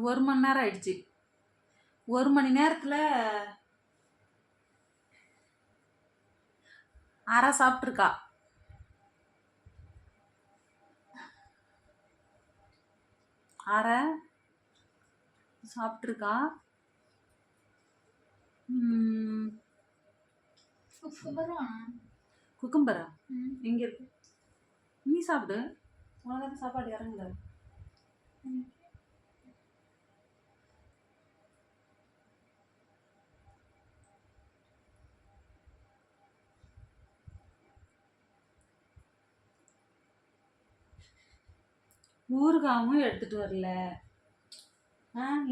1 மணி நேரம் ஆயிடுச்சு. 1 மணி நேரத்தில் அரை சாப்பிட்ருக்கா. அரை சாப்பிட்ருக்கா. குக்கும்பரா எங்கே இருக்கு? நீ சாப்பிடு, உனக்கு சாப்பாடு இறங்குல. ஊறுகாவும் எடுத்துட்டு வரல.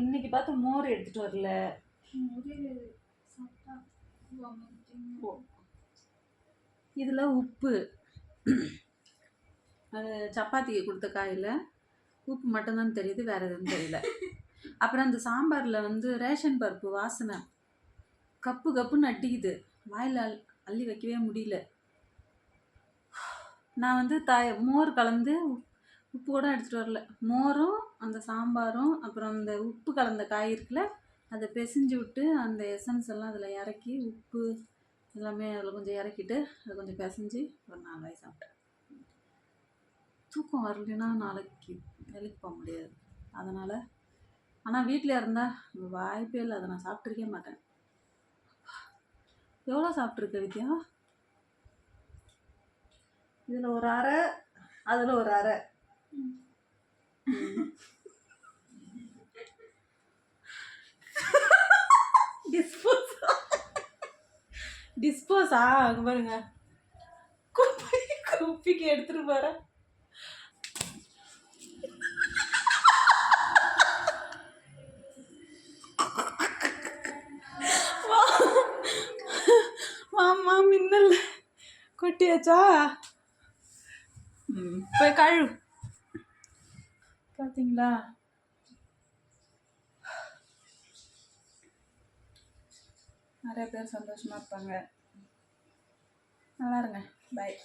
இன்னைக்கு பார்த்து மோர் எடுத்துட்டு வரல. இதில் உப்பு, அது சப்பாத்திக்கு கொடுத்த காயில் உப்பு மட்டும்தான் தெரியுது, வேறு எதுவும் தெரியல. அப்புறம் அந்த சாம்பாரில் வந்து ரேஷன் பருப்பு வாசனை கப்பு கப்புன்னு அட்டிக்குது, வாயில் அள்ளி வைக்கவே முடியல. நான் வந்து மோர் கலந்து உப்பு கூட எடுத்துகிட்டு வரல. மோரும் அந்த சாம்பாரும் அப்புறம் அந்த உப்பு கலந்த காய் இருக்குல்ல, அதை பிசைஞ்சு விட்டு அந்த எசன்ஸ் எல்லாம் அதில் இறக்கி உப்பு எல்லாமே அதில் கொஞ்சம் இறக்கிட்டு அதை கொஞ்சம் பிசைஞ்சு ஒரு 4 வாய் சாப்பிட்டேன். தூக்கம் வரலைன்னா நாளைக்கு வேலைக்கு போக முடியாது. அதனால் ஆனால் வீட்டில் இருந்தால் வாய்ப்பே இல்லை, அதை நான் சாப்பிட்ருக்கே மாட்டேன். எவ்வளோ சாப்பிட்ருக்க வித்யா? இதில் ஒரு அரை, அதில் ஒரு அரை. டிஸ்போஸா? அங்கே பாருங்க, குப்பிக்கு எடுத்துட்டு போகிறேன். மாமா மின்னல் கொட்டியாச்சா? போய் கழு. பார்த்தீங்களா? நிறைய பேர் சந்தோஷமாக இருப்பாங்க. நல்லா இருங்க. பாய்.